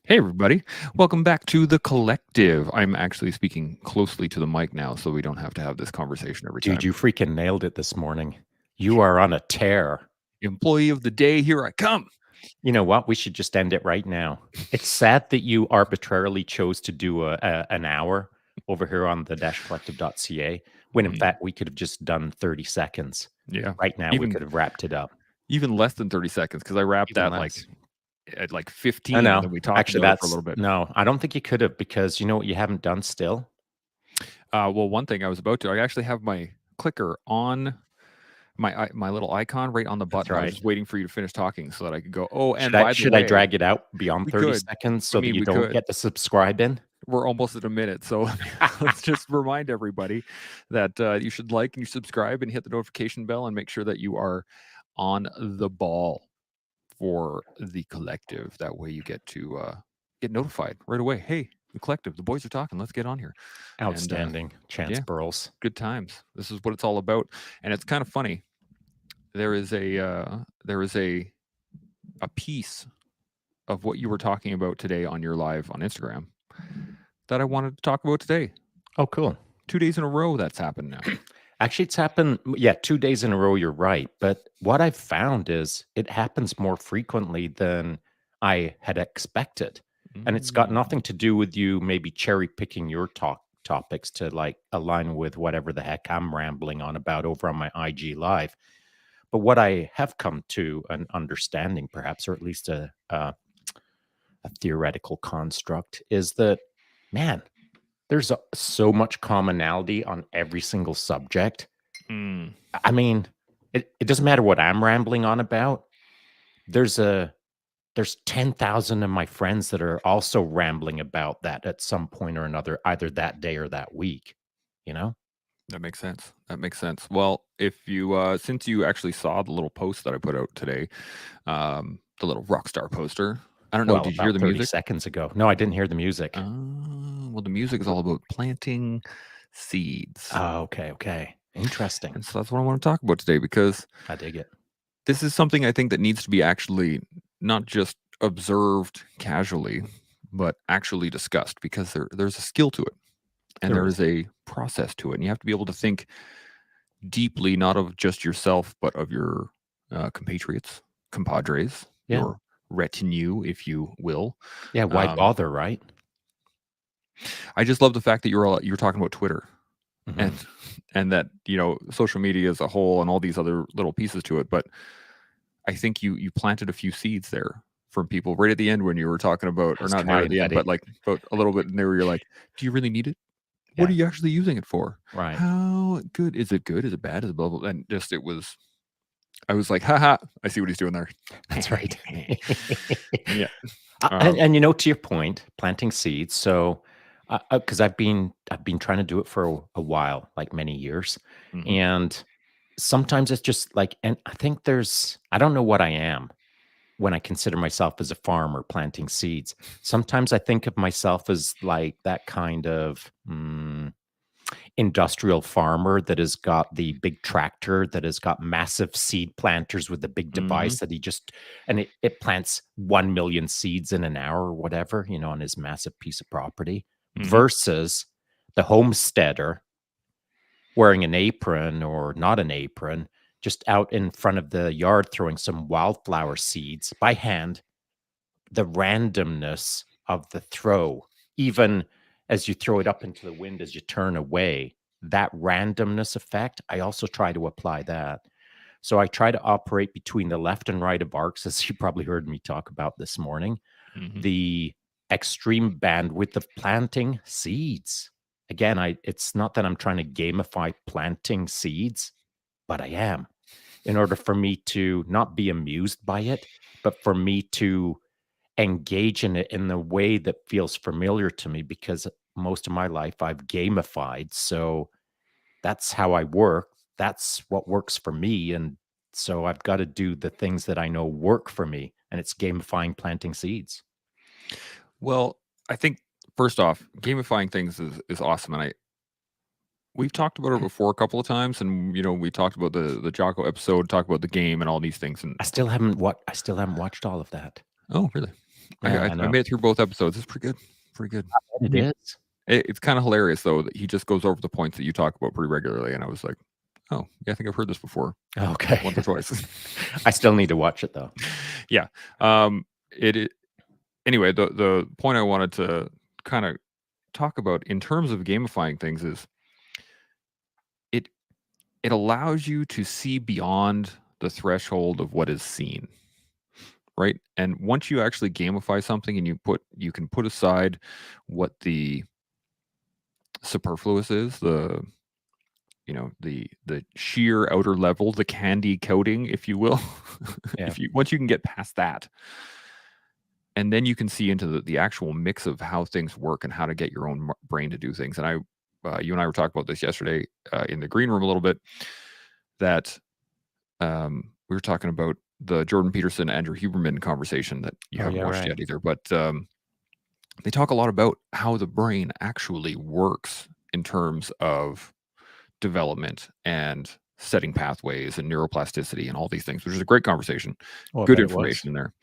Hey, everybody. Welcome back to The Collective. I'm actually speaking closely to the mic now, so we don't have to have this conversation every Dude, time. you freaking nailed it this morning. You are on a tear. Employee of the day, here I come. You know what? We should just end it right now. It's sad that you arbitrarily chose to do an hour over here on the collective.ca when in fact we could have just done 30 seconds. Yeah. Right now we could have wrapped it up. Even less than 30 seconds, because I wrapped Even that less. at like I 15, and know. then we talked Actually, about it for a little bit. no, I don't think you could have, because you know what you haven't done still? Well, one thing I was about to, I actually have my clicker on my little icon right on the That's button. I was right. just waiting for you to finish talking so that I could go, oh, and Should by I the should I way, drag it out beyond we 30 could. seconds I so that mean, you we don't could. get to subscribe in? We're almost at a minute, so let's just remind everybody that you should like and you subscribe and hit the notification bell and make sure that you are on the ball for the collective. That way you get to get notified right away. Hey, the collective, the boys are talking. Let's get on here. And Outstanding. Chance yeah, Burles. good times. This is what it's all about. And it's kind of funny. There is a piece of what you were talking about today on your live on Instagram that I wanted to talk about today. Oh, cool. 2 days in a row that's happened now. Actually, it's happened, yeah, 2 days in a row, you're right, but what I've found is it happens more frequently than I had expected, and it's got nothing to do with you maybe cherry picking your topics to, like, align with whatever the heck I'm rambling on about over on my IG Live, but what I have come to an understanding perhaps, or at least a theoretical construct, is that, man, there's so much commonality on every single subject. Mm. I mean, it doesn't matter what I'm rambling on about. There's 10,000 of my friends that are also rambling about that at some point or another, either that day or that week, you know? That makes sense. That makes sense. Well, if you since you actually saw the little post that I put out today, the little rock star poster. I don't know. Well, Did you hear about the 30 music? seconds ago. No, I didn't hear the music. Well, the music is all about planting seeds, Oh, okay. Interesting. and so that's what I want to talk about today because I dig it. this is something I think that needs to be actually not just observed casually, but actually discussed because there's a skill to it, and There there is. is a process to it, and you have to be able to think deeply, not of just yourself, but of your compatriots, compadres, Yeah. your retinue, if you will. Yeah, why Um, bother, right? I just love the fact that you're talking about Twitter Mhm. and that social media as a whole and all these other little pieces to it. But I think you planted a few seeds there from people right at the end when you were talking about, I or was not near at trying, the end, buddy. but like about a little bit in there where you're like, do you really need it? What Yeah, are you actually using it for? right. How good is it? Good? Is it bad? Is it blah blah? And just I was like, haha, I see what he's doing there. That's right. Yeah. And you know, to your point, planting seeds. So, because I've been trying to do it for a while, like many years, Mhm. and sometimes it's just like, and I don't know what I am when I consider myself as a farmer planting seeds. Sometimes I think of myself as like that kind of industrial farmer that has got the big tractor that has got massive seed planters with the big Mhm. device that and it plants 1 million seeds in an hour or whatever, on his massive piece of property, Mhm. versus the homesteader wearing an apron or not an apron, just out in front of the yard throwing some wildflower seeds by hand. The randomness of the throw, even as you throw it up into the wind as you turn away, that randomness effect, I also try to apply that. So I try to operate between the left and right of arcs, as you probably heard me talk about this morning, Mhm. the extreme bandwidth of planting seeds. Again, it's not that I'm trying to gamify planting seeds, but I am, in order for me to not be amused by it, but for me to engage in it in the way that feels familiar to me, because most of my life I've gamified. So that's how I work. That's what works for me. And so I've got to do the things that I know work for me. And it's gamifying planting seeds. Well, I think first off, gamifying things is awesome, and we've talked about it before a couple of times, and we talked about the Jocko episode, talked about the game and all these things, and I still haven't watched all of that. oh, really? Yeah, I I know. made it through both episodes. It's pretty good. Pretty good. It He is. it's kinda hilarious, though, that he just goes over the points that you talk about pretty regularly, and I was like, "Oh, yeah, I think I've heard this before Okay. once or twice." I still need to watch it, though. Yeah. It anyway, the point I wanted to kinda talk about in terms of gamifying things is it it allows you to see beyond the threshold of what is seen, right? And once you actually gamify something and you can put aside what the superfluous is, the sheer outer level, the candy coating, if you will. Yeah. If you once you can get past that, and then you can see into the actual mix of how things work and how to get your own brain to do things. And you and I were talking about this yesterday in the green room a little bit. That we were talking about the Jordan Peterson Andrew Huberman conversation that you Oh, haven't yeah, watched right. yet either, but they talk a lot about how the brain actually works in terms of development and setting pathways and neuroplasticity and all these things, which is a great conversation. Oh, I Good bet it was. information in there.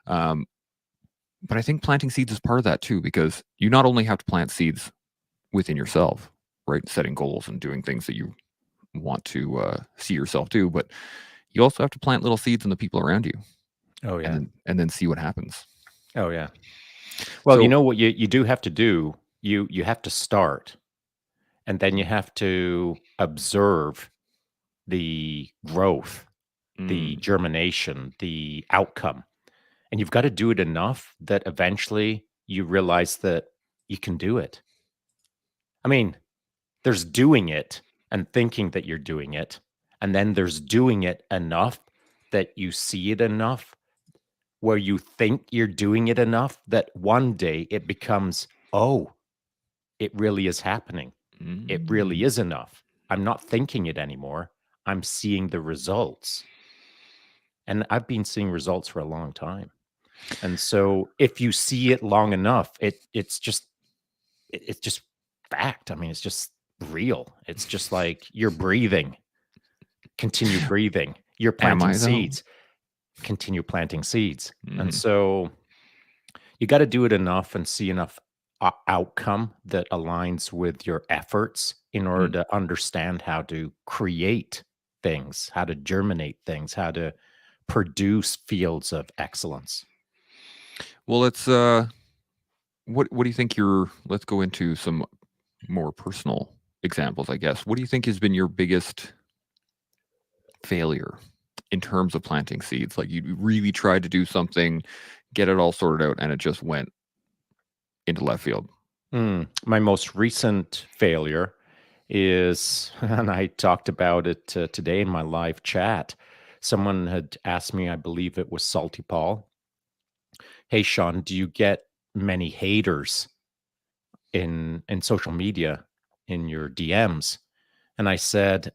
Um, but I think planting seeds is part of that too, because you not only have to plant seeds within yourself, right? Setting goals and doing things that you want to see yourself do, but you also have to plant little seeds in the people around you, Oh, yeah. and then see what happens. Oh, yeah. Well, you So, know what you do have to do? You have to start, and then you have to observe the growth, the mm, germination, the outcome. And you've got to do it enough that eventually you realize that you can do it. I mean, there's doing it and thinking that you're doing it. And then there's doing it enough that you see it enough where you think you're doing it enough that one day it becomes, oh, it really is happening. It really mm. is enough. I'm not thinking it anymore. I'm seeing the results. And I've been seeing results for a long time. And so if you see it long enough, it's just fact. I mean, it's just real. It's just like you're breathing, continue breathing. You're Am planting I though? seeds, continue planting seeds. And Mhm, so you got to do it enough and see enough outcome that aligns with your efforts in order mm. to understand how to create things, how to germinate things, how to produce fields of excellence. Well, what do you think your let's go into some more personal examples, I guess. What do you think has been your biggest failure in terms of planting seeds? Like you really tried to do something, get it all sorted out, and it just went into left field. My most recent failure is, and I talked about it today in my live chat. Someone had asked me, I believe it was Salty Paul, "Hey, Sean, do you get many haters in social media in your DMs?" And I said,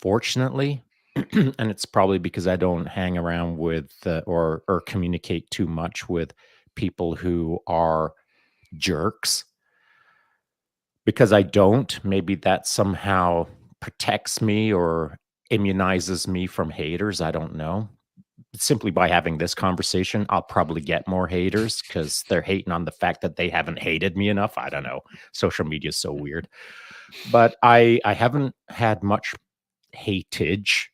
fortunately, and it's probably because I don't hang around with or communicate too much with people who are jerks. Because I don't, maybe that somehow protects me or immunizes me from haters. I don't know. Simply by having this conversation, I'll probably get more haters because they're hating on the fact that they haven't hated me enough. I don't know. Social media is so weird. But I haven't had much hatage,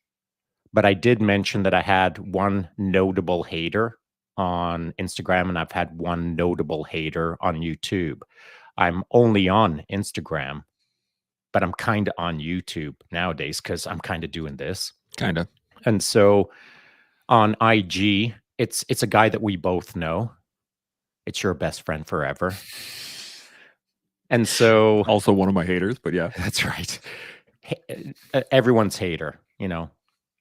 but I did mention that I had one notable hater on Instagram and I've had one notable hater on YouTube. I'm only on Instagram, but I'm kinda on YouTube nowadays because 'cause I'm kinda doing this. Kinda. And so on IG, it's a guy that we both know. It's your best friend forever. And so Also one of my haters, but yeah. that's right. Everyone's hater, you know?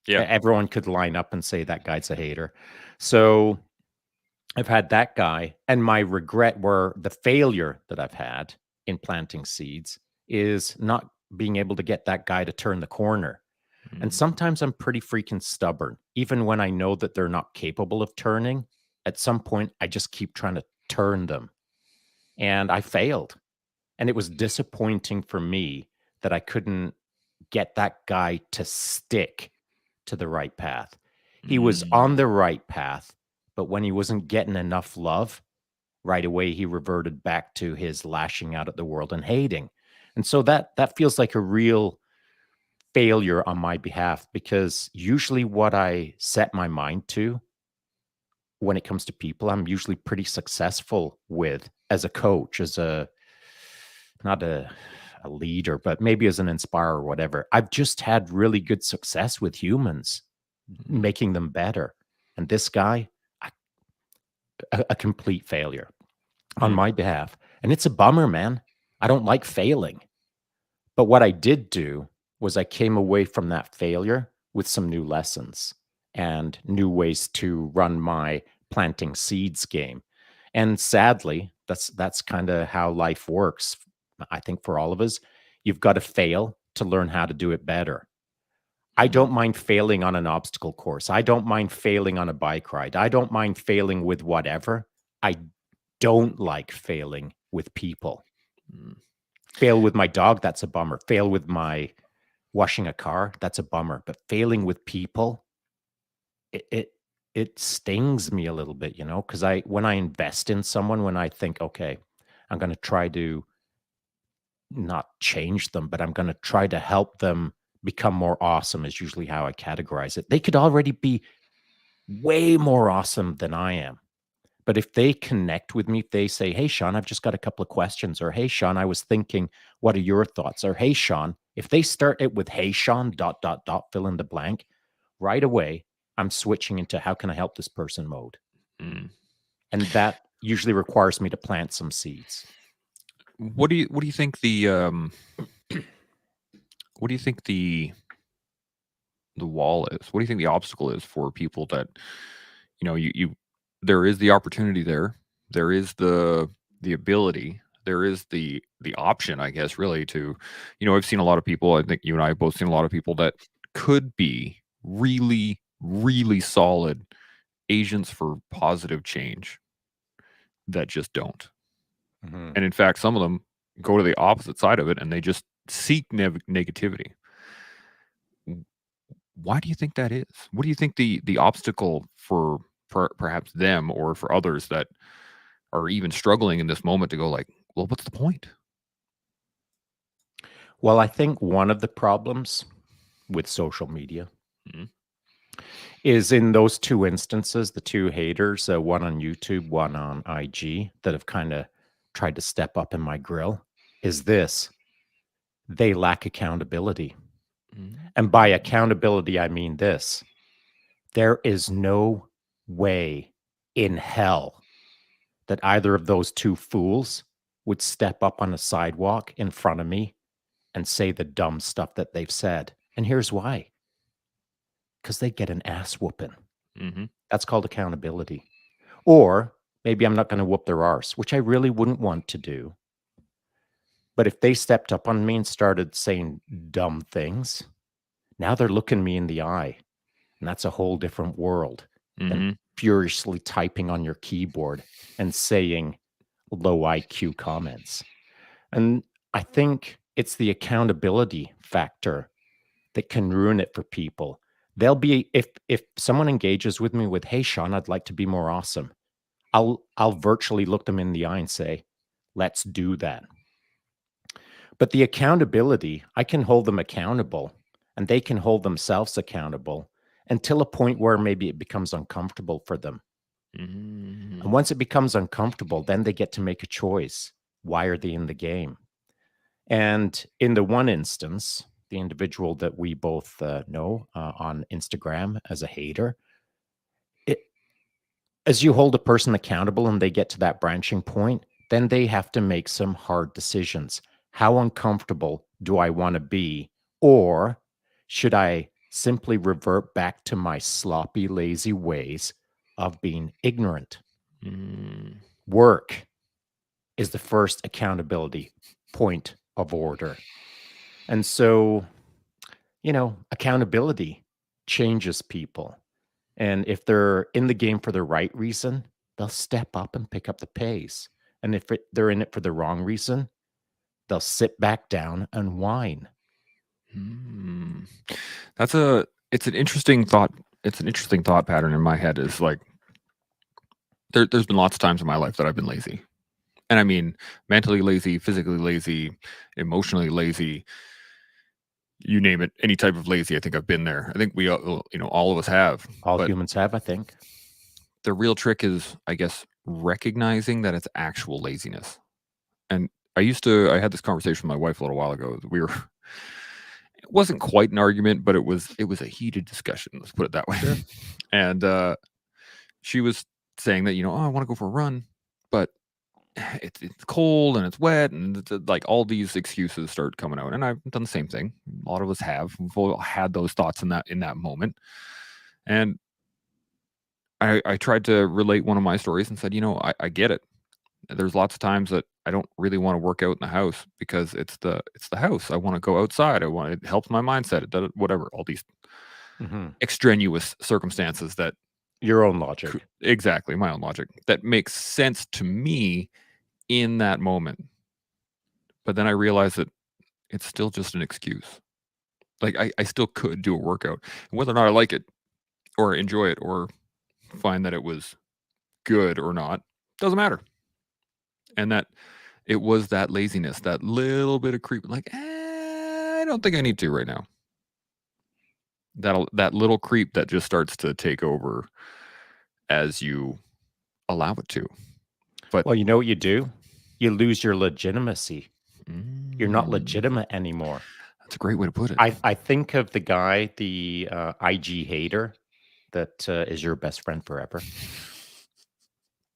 Yeah. Everyone could line up and say that guy's a hater. So I've had that guy, and my regret where the failure that I've had in planting seeds is not being able to get that guy to turn the corner. And Mm, sometimes I'm pretty freaking stubborn. Even when I know that they're not capable of turning, at some point, I just keep trying to turn them. And I failed. And it was disappointing for me that I couldn't get that guy to stick to the right path. He was on mm, the right path, but when he wasn't getting enough love, right away he reverted back to his lashing out at the world and hating. And so that feels like a real failure on my behalf, because usually what I set my mind to when it comes to people, I'm usually pretty successful with as a coach, as a not a leader, but maybe as an inspirer or whatever. I've just had really good success with humans, Mhm. making them better. And this guy, a, a complete failure on Mm. my behalf. And it's a bummer, man. I don't like failing. But what I did do was I came away from that failure with some new lessons and new ways to run my planting seeds game. And sadly, that's kind of how life works. I think for all of us, you've got to fail to learn how to do it better. I Mhm. don't mind failing on an obstacle course. I don't mind failing on a bike ride. I don't mind failing with whatever. I don't like failing with people. Mm. Fail with my dog, that's a bummer. Fail with my washing a car, that's a bummer. But failing with people, it it, it stings me a little bit, because when I invest in someone, when I think, okay, I'm going to try to not change them, but I'm going to try to help them become more awesome, is usually how I categorize it. They could already be way more awesome than I am. But if they connect with me, if they say, "Hey, Shaun, I've just got a couple of questions," or "Hey, Shaun, I was thinking, what are your thoughts?" Or "Hey, Shaun," if they start it with "Hey, Shaun," dot, dot, dot, fill in the blank, right away, I'm switching into how can I help this person mode. Mm. And that usually requires me to plant some seeds. What do you think what do you think the wall is? What do you think the obstacle is for people that, you there is the opportunity there. There is the ability. There is the option, I guess, really to, I've seen a lot of people, I think you and I have both seen a lot of people that could be really, really solid agents for positive change that just don't. Mhm. And in fact, some of them go to the opposite side of it and they just seek negativity. Why do you think that is? What do you think the obstacle for perhaps them or for others that are even struggling in this moment to go like, well, what's the point? Well, I think one of the problems with social media Mhm. is in those two instances, the two haters, one on YouTube, one on IG, that have kind of tried to step up in my grill, is this: they lack accountability. And by Mhm. accountability, I mean this: there is no way in hell that either of those two fools would step up on a sidewalk in front of me and say the dumb stuff that they've said. And here's why: because they get an ass whooping. Mhm. That's called accountability. Or maybe I'm not going to whoop their arse, which I really wouldn't want to do. But if they stepped up on me and started saying dumb things, now they're looking me in the eye. And that's a whole different world than Mhm. furiously typing on your keyboard and saying low IQ comments. And I think it's the accountability factor that can ruin it for people. They'll be if someone engages with me with, "Hey, Shaun, I'd like to be more awesome." I'll virtually look them in the eye and say, "Let's do that." But the accountability, I can hold them accountable and they can hold themselves accountable until a point where maybe it becomes uncomfortable for them. And Mhm. once it becomes uncomfortable, then they get to make a choice. Why are they in the game? And in the one instance, the individual that we both know on Instagram as a hater, it, as you hold a person accountable and they get to that branching point, then they have to make some hard decisions. How uncomfortable do I want to be? Or should I simply revert back to my sloppy, lazy ways of being ignorant? Mhm. Work is the first accountability point of order. And so, accountability changes people. And if they're in the game for the right reason, they'll step up and pick up the pace. And if they're in it for the wrong reason, they'll sit back down and whine. Mm. That's a it's an interesting thought. It's an interesting thought pattern in my head is like there's been lots of times in my life that I've been lazy. And I mean mentally lazy, physically lazy, emotionally lazy, you name it, any type of lazy, I think I've been there. I think we all, all of us have. All But humans have, I think. the real trick is, I guess, recognizing that it's actual laziness. And I had this conversation with my wife a little while ago. It wasn't quite an argument, but it was a heated discussion. Let's put it that way. Sure. And she was saying that, oh, I want to go for a run, but it's cold and it's wet, and like all these excuses start coming out. And I've done the same thing. A lot of us have. We've all had those thoughts in that moment. And I tried to relate one of my stories and said, I get it. There's lots of times that I don't really want to work out in the house because it's the house. I want to go outside. It helps my mindset. It does whatever. All these Mhm. extraneous circumstances that Your own logic. exactly my own logic that makes sense to me in that moment. But then I realized that it's still just an excuse. Like I still could do a workout. And whether or not I like it or enjoy it or find that it was good or not, doesn't matter. And that it was that laziness, that little bit of creep, like, I don't think I need to right now. That little creep that just starts to take over as you allow it to. But Well, you know what you do? You lose your legitimacy. You're not mm, legitimate anymore. that's a great way to put it. I think of the guy, the, IG hater that, is your best friend forever.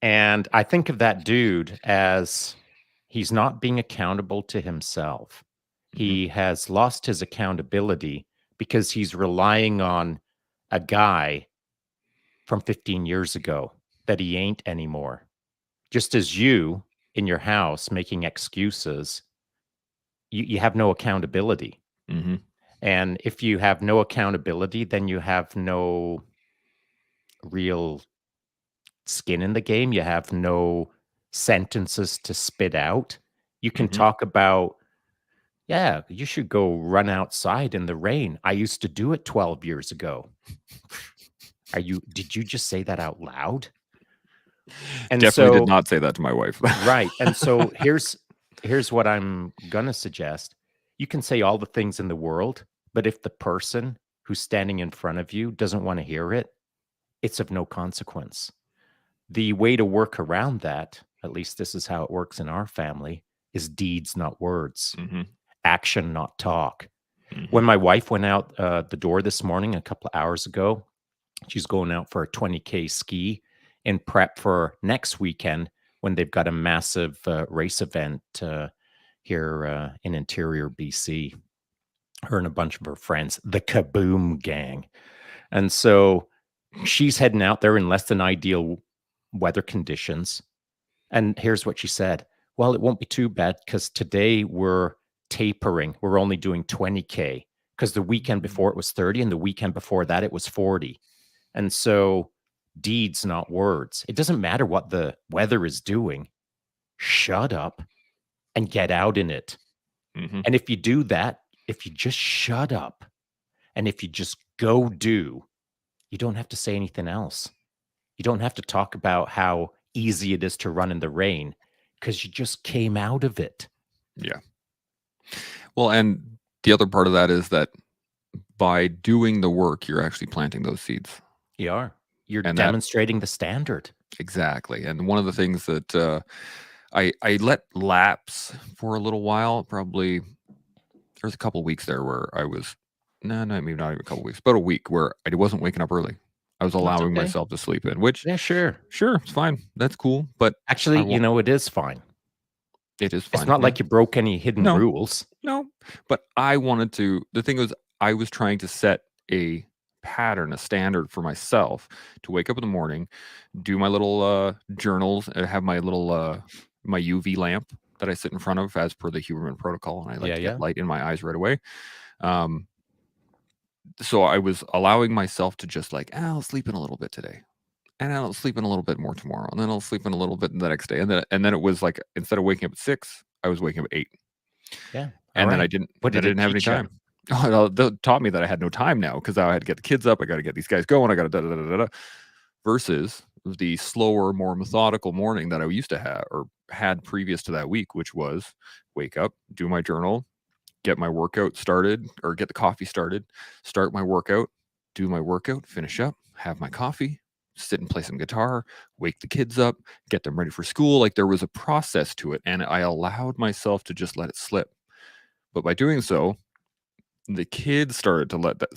And I think of that dude as he's not being accountable to himself. Mhm, He has lost his accountability because he's relying on a guy from 15 years ago that he ain't anymore. Just as you in your house making excuses, you have no accountability. mhm, And if you have no accountability, then you have no real skin in the game. You have no sentences to spit out. You can mhm. talk about, yeah, you should go run outside in the rain. I used to do it 12 years ago. Did you just say that out loud? And Definitely did so, not say that to my wife. right. And so here's what I'm gonna suggest. You can say all the things in the world, but if the person who's standing in front of you doesn't want to hear it, it's of no consequence. The way to work around that, at least this is how it works in our family, is deeds, not words, Mhm, action, not talk. mhm, When my wife went out the door this morning a couple of hours ago, she's going out for a 20K ski in prep for next weekend when they've got a massive race event here in interior BC. Her and a bunch of her friends, the Kaboom Gang. And so she's heading out there in less than ideal weather conditions. And here's what she said. Well, it won't be too bad because today we're tapering. We're only doing 20K because the weekend mm, before it was 30 and the weekend before that it was 40. And so deeds, not words. It doesn't matter what the weather is doing. Shut up and get out in it. mhm. And if you do that, if you just shut up and if you just go do, you don't have to say anything else. You don't have to talk about how easy it is to run in the rain because you just came out of it. Yeah. Well, and the other part of that is that by doing the work, you're actually planting those seeds. You are. You're And that demonstrating the standard. exactly. And one of the things that I let lapse for a little while, probably there's a couple weeks there where I was no, no, maybe not even a couple weeks, but a week where I wasn't waking up early. I was That's allowing okay. myself to sleep in, which Yeah, sure. sure, it's fine. That's cool. But I Actually, want it is fine. it is It's fine. not Yeah. like you broke any hidden No, rules. no. But I wanted to the thing was I was trying to set a pattern, a standard for myself to wake up in the morning, do my little journals, and have my little my UV lamp that I sit in front of as per the human protocol, and I like Yeah, to get yeah. light in my eyes right away. Um, so I was allowing myself to just like, I'll sleep in a little bit today, and I'll sleep in a little bit more tomorrow, and then I'll sleep in a little bit the next day, and then it was like instead of waking up at 6, I was waking up at 8, Yeah. All and then I right. didn't What then did I it didn't have any teach you? time. Oh, it taught me that I had no time now because I had to get the kids up, I got to get these guys going, I got to da da da da da. Versus the slower, more methodical morning that I used to have or had previous to that week, which was wake up, do my journal, get my workout started or get the coffee started, start my workout, do my workout, finish up, have my coffee, sit and play some guitar, wake the kids up, get them ready for school. Like there was a process to it, and I allowed myself to just let it slip. But by doing so, the kids started to let that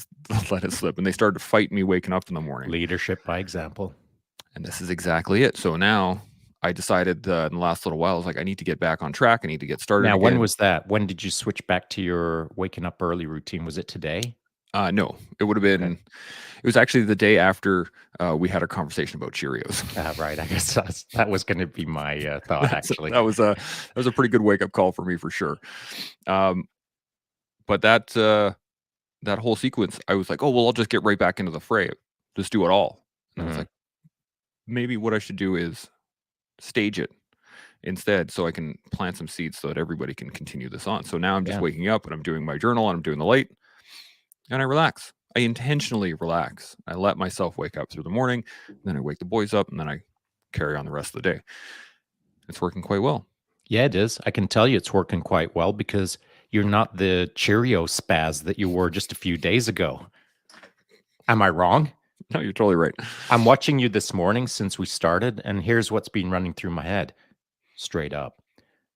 let it slip, and they started to fight me waking up in the morning. Leadership by example. And this is exactly it. So now I decided in the last little while, I was like, I need to get back on track. I need to get started Now, when again. was that? When did you switch back to your waking up early routine? Was it today? No, it would have Okay. been. It was actually the day after we had a conversation about Cheerios. Right. I guess that was going to be my thought, actually. That was a pretty good wake up call for me for sure. But that whole sequence, I was like, oh well, I'll just get right back into the fray, just do it all. And I was Mhm. like, maybe what I should do is stage it instead, so I can plant some seeds so that everybody can continue this on. So now I'm just Yeah. waking up and I'm doing my journal and I'm doing the light, and I relax. I intentionally relax. I let myself wake up through the morning, then I wake the boys up, and then I carry on the rest of the day. It's working quite well. Yeah, it is. I can tell you it's working quite well because you're not the Cheerio spaz that you were just a few days ago. Am I wrong? No, you're totally right. I'm watching you this morning since we started, and here's what's been running through my head straight up.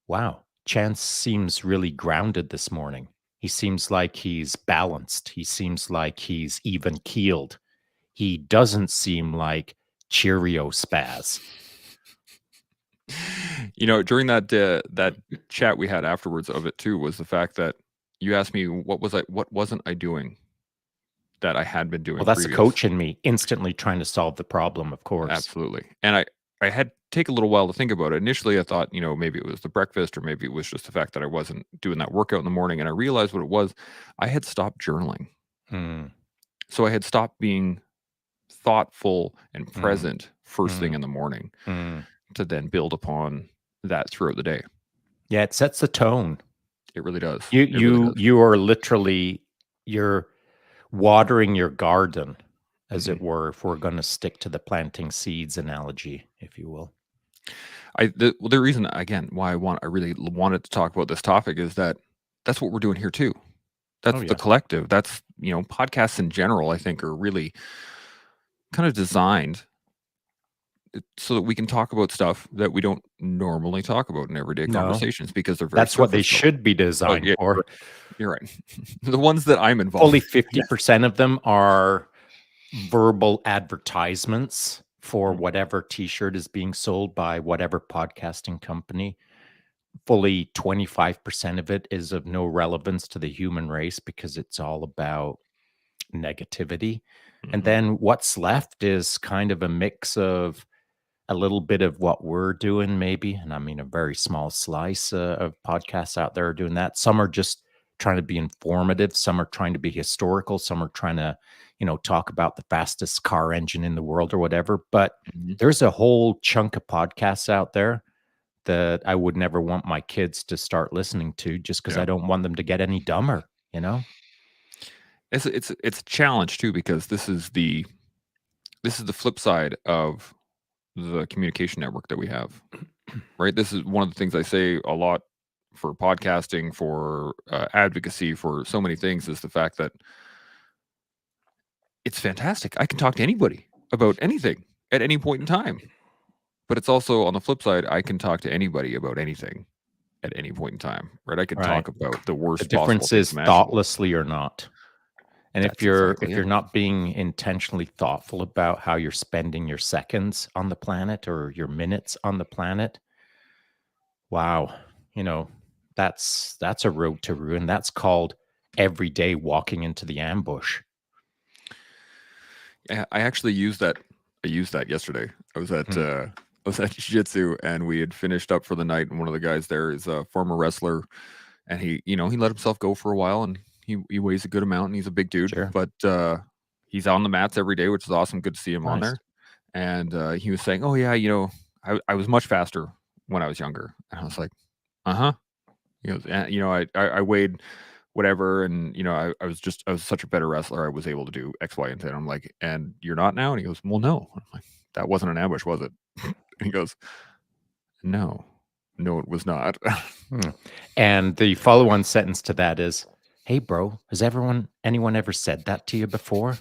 Wow, Chance seems really grounded this morning. He seems like he's balanced. He seems like he's even keeled. He doesn't seem like Cheerio spaz. During that chat we had afterwards of it too was the fact that you asked me what wasn't I doing that I had been Well, doing that's the previous. coach in me instantly trying to solve the problem, of course. Absolutely. And I had to take a little while to think about it. Initially, I thought, maybe it was the breakfast or maybe it was just the fact that I wasn't doing that workout in the morning. And I realized what it was. I had stopped journaling. Mm, So I had stopped being thoughtful and mm, present first thing mm, in the morning mm. to then build upon that throughout the day. Yeah, it sets the tone. It really does. You It really you does. you are literally you're watering your garden, as Mhm. it were, if we're gonna stick to the planting seeds analogy, if you will. The reason again why I really wanted to talk about this topic is that that's what we're doing here too. Oh, That's the yeah. collective. That's, podcasts in general, I think are really kind of designed so that we can talk about stuff that we don't normally talk about in everyday No, conversations because they're very that's what they surface level. should be Oh, designed yeah, for. you're right. The ones that I'm involved Fully in. Yes. 50% of them are verbal advertisements for Mhm, whatever t-shirt is being sold by whatever podcasting company. Fully 25% of it is of no relevance to the human race because it's all about negativity. And mhm. then what's left is kind of a mix of a little bit of what we're doing, maybe. And I mean, a very small slice of podcasts out there are doing that. Some are just trying to be informative. Some are trying to be historical. Some are trying to, talk about the fastest car engine in the world or whatever. But Mhm. there's a whole chunk of podcasts out there that I would never want my kids to start listening to just because I Yeah. don't want them to get any dumber, you know? It's a challenge too because this is the flip side of the communication network that we have, right? This is one of the things I say a lot for podcasting, for advocacy, for so many things is the fact that it's fantastic. I can talk to anybody about anything at any point in time. But it's also on the flip side, I can talk to anybody about anything at any point in time, right? I could Right. talk about the The worst possible difference things is imaginable. thoughtlessly or not. And if That's you're exactly if it. you're not being intentionally thoughtful about how you're spending your seconds on the planet or your minutes on the planet, wow, you know, that's a road to ruin. That's called every day walking into the ambush. I actually used that. I used that yesterday. Hmm. I was at jiu-jitsu and we had finished up for the night. And one of the guys there is a former wrestler, and he let himself go for a while, and he weighs a good amount, and he's a big dude, Sure. but he's on the mats every day, which is awesome. Good to see him on Nice. there. And he was saying, "Oh yeah, I was much faster when I was younger." And I was like, "Uh huh." He goes, I weighed whatever, and I was such a better wrestler. I was able to do X, Y, and Z. I'm like, and you're not now? And he goes, well, no. I'm like, that wasn't an ambush, was it? And he goes, no, no, it was not. Hmm. And the follow-on sentence to that is, "Hey, bro, has anyone ever said that to you before?"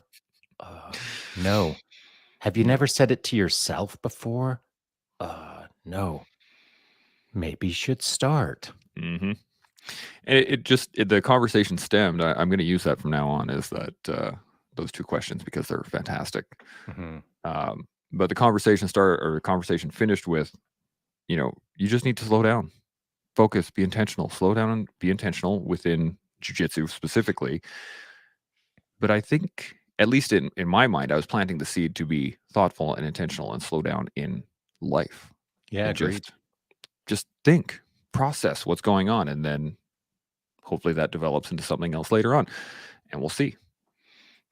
No. Have you No. never said it to yourself before? No. Maybe you should start. Hmm. And the conversation stemmed. I'm going to use that from now on. Is that those two questions because they're fantastic. Mhm. But the conversation started, or the conversation finished with, you just need to slow down, focus, be intentional, slow down, and be intentional within jujitsu specifically. But I think, at least in my mind, I was planting the seed to be thoughtful and intentional and slow down in life Yeah, and agreed. just think, process what's going on, and then hopefully that develops into something else later on, and we'll see.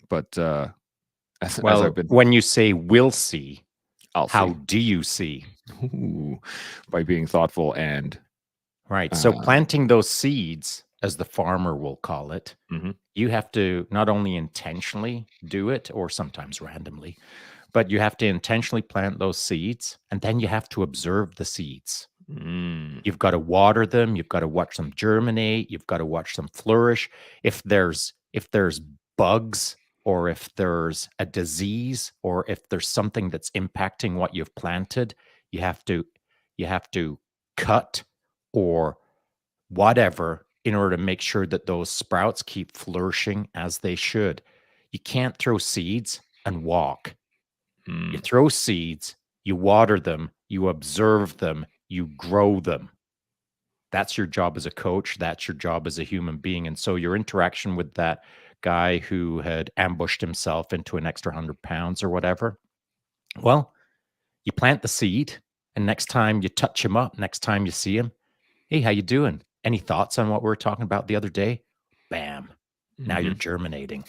But as I've Well, been, when you say "we'll see," I'll how see. do you see? Ooh, by being thoughtful and Right, so uh, planting those seeds, as the farmer will call it, mhm, you have to not only intentionally do it or sometimes randomly, but you have to intentionally plant those seeds, and then you have to observe the seeds. mm, You've gotta water them, you've gotta watch them germinate, you've gotta watch them flourish. If there's bugs or if there's a disease or if there's something that's impacting what you've planted, you have to you have to cut or whatever in order to make sure that those sprouts keep flourishing as they should. You can't throw seeds and walk. You mm, throw seeds, you water them, you observe them, you grow them. That's your job as a coach. That's your job as a human being. And so your interaction with that guy who had ambushed himself into an extra 100 pounds or whatever, well, you plant the seed, and next time you touch him up, next time you see him, hey, how you doing? Any thoughts on what we were talking about the other day? Bam. Now you're mhm. germinating.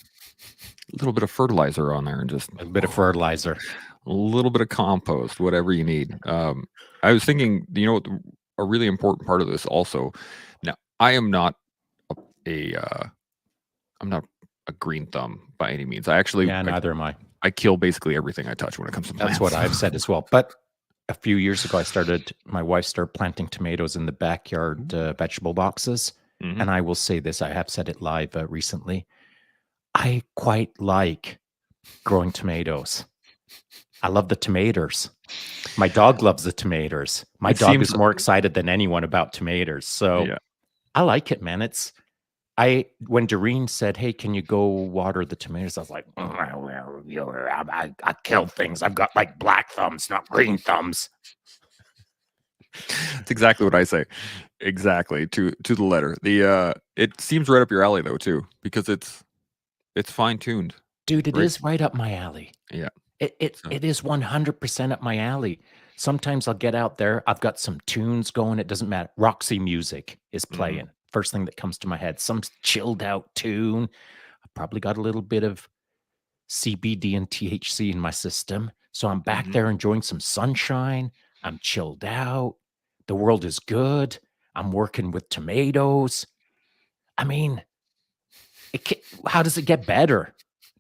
A little bit of fertilizer on there, and just A bit of fertilizer. a little bit of compost, whatever you need. I was thinking, a really important part of this also. Now, I am not a, I'm not a green thumb by any means. I actually, Yeah, neither am I. I kill basically everything I touch when it comes to That's what plants. I've said as well. But a few years ago, my wife started planting tomatoes in the backyard vegetable boxes. Hmm. And I will say this, I have said it live recently. I quite like growing tomatoes. I love the tomatoes. My dog loves the tomatoes. My It dog seems, is more excited than anyone about tomatoes. So yeah. I like it, man. When Doreen said, "Hey, can you go water the tomatoes?" I was like, I kill things. I've got like black thumbs, not green thumbs. It's exactly what I say. Exactly, to the letter. It seems right up your alley though too, because it's fine tuned, Dude, it right? is right up my alley. Yeah. It it So. it is 100% up my alley. Sometimes I'll get out there, I've got some tunes going, it doesn't matter. Roxy music is Hmm. playing. First thing that comes to my head, some chilled out tune. I've probably got a little bit of CBD and THC in my system. So I'm back Hmm. there enjoying some sunshine. I'm chilled out. The world is good. I'm working with tomatoes. I mean, how does it get better?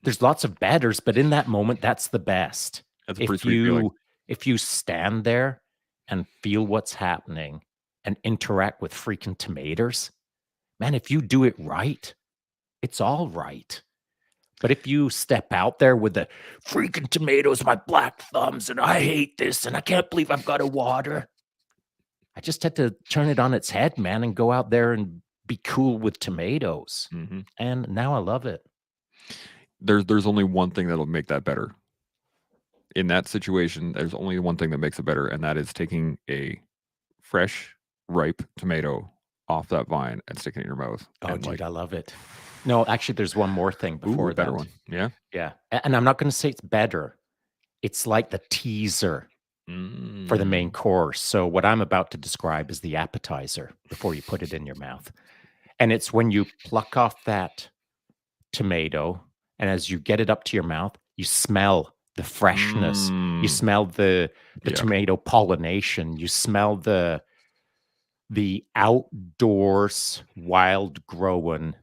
There's lots of betters, but in that moment, that's the best. That's a pretty If sweet feeling. you if you stand there and feel what's happening and interact with freaking tomatoes, man, if you do it right, it's all right. But if you step out there with the freaking tomatoes, my black thumbs, and I hate this, and I can't believe I've got to water, I just had to turn it on its head, man, and go out there and be cool with tomatoes. Hmm. And now I love it. There's only one thing that'll make that better. In that situation, there's only one thing that makes it better, and that is taking a fresh, ripe tomato off that vine and sticking it in your mouth, Oh, and dude, like, I love it. No, actually, there's one more thing ooh, a before better that. one. Yeah. Yeah. And I'm not going to say it's better. It's like the teaser for the main Mm. course. So, what I'm about to describe is the appetizer before you put it in your mouth. And it's when you pluck off that tomato, and as you get it up to your mouth, you smell the freshness. You Mm. smell the Yeah. tomato pollination. You smell the outdoors wild growing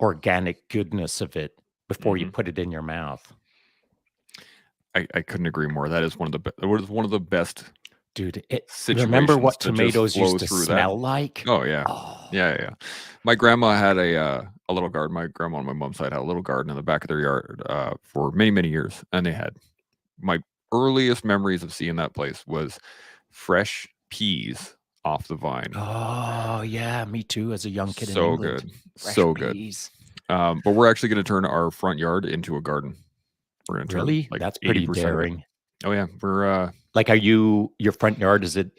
organic goodness of it before you Mhm. put it in your mouth. I couldn't agree more. That is one of the best Dude, remember situations what to just tomatoes flow used to through that. smell like? Oh, yeah. Oh, Yeah, yeah, yeah. My grandma had a little garden. My grandma on my mom's side had a little garden in the back of their yard, for many, many years, and they had my earliest memories of seeing that place was fresh peas off the vine. oh, yeah, me too, as a young kid in So England. good. Fresh So good. peas. But we're actually gonna turn our front yard into a garden. We're gonna turn, Really? like, That's pretty 80% of it. daring. Oh, yeah. Like, your front yard, is it,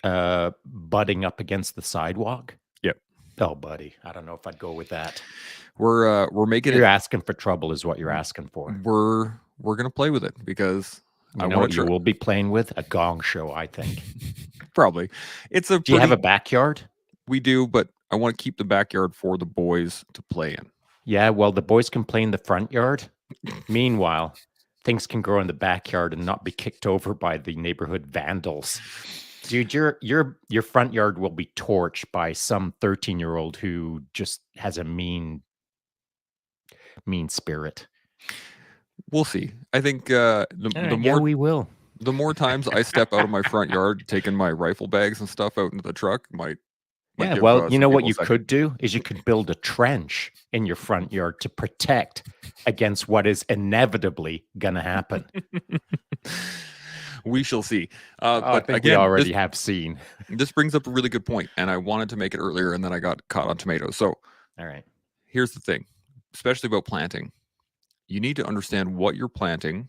butting up against the sidewalk? Yep. Oh, buddy, I don't know if I'd go with that. We're making You're it asking for trouble is what you're asking for. we're gonna play with it because I You know wanna what you try. will be playing with? A gong show, I think. Probably. It's a Do you have a pretty backyard? We do, but I wanna keep the backyard for the boys to play in. Yeah, well, the boys can play in the front yard. Meanwhile, things can grow in the backyard and not be kicked over by the neighborhood vandals. Dude, your front yard will be torched by some 13-year-old who just has a mean spirit. We'll see. I think, Alright, yeah, we will. the more times I step out of my front yard, taking my rifle bags and stuff out into the truck might Yeah, give, well, you some know what people a you second. could do is you could build a trench in your front yard to protect against what is inevitably gonna happen. We shall see. Oh, I But think we again, already have seen. this brings up a really good point, and I wanted to make it earlier, and then I got caught on tomatoes. So Alright. here's the thing, especially about planting. You need to understand what you're planting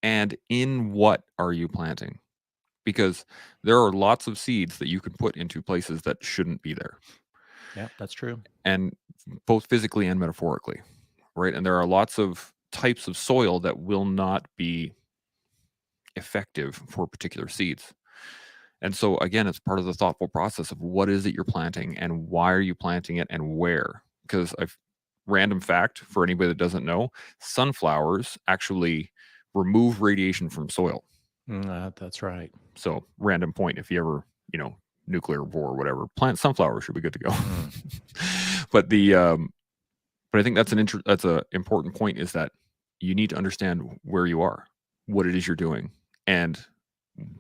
and in what are you planting, because there are lots of seeds that you can put into places that shouldn't be there, Yeah, that's true. and both physically and metaphorically, right? And there are lots of types of soil that will not be effective for particular seeds. And so again, it's part of the thoughtful process of what is it you're planting and why are you planting it and where? Because I've random fact for anybody that doesn't know, sunflowers actually remove radiation from soil. That's right. So random point, if you ever, nuclear war or whatever, plant sunflowers, should be good to go. Mm. But but I think that's a important point, is that you need to understand where you are, what it is you're doing, and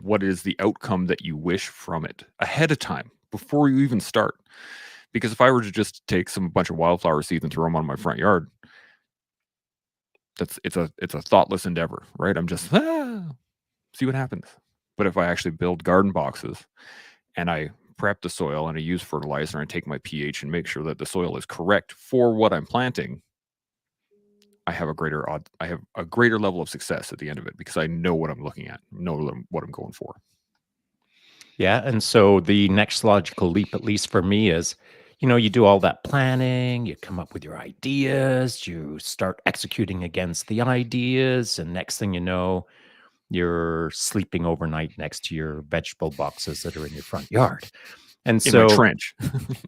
what is the outcome that you wish from it ahead of time before you even start. Because if I were to just take some bunch of wildflower seeds and throw them on my front yard, it's a thoughtless endeavor, right? I'm just see what happens. But if I actually build garden boxes and I prep the soil and I use fertilizer and I take my pH and make sure that the soil is correct for what I'm planting, I have a greater level of success at the end of it because I know what I'm looking at, know what I'm going for. Yeah, and so the next logical leap, at least for me, is, you do all that planning, you come up with your ideas, you start executing against the ideas, and next thing you know, you're sleeping overnight next to your vegetable boxes that are in your front yard. And In my so trench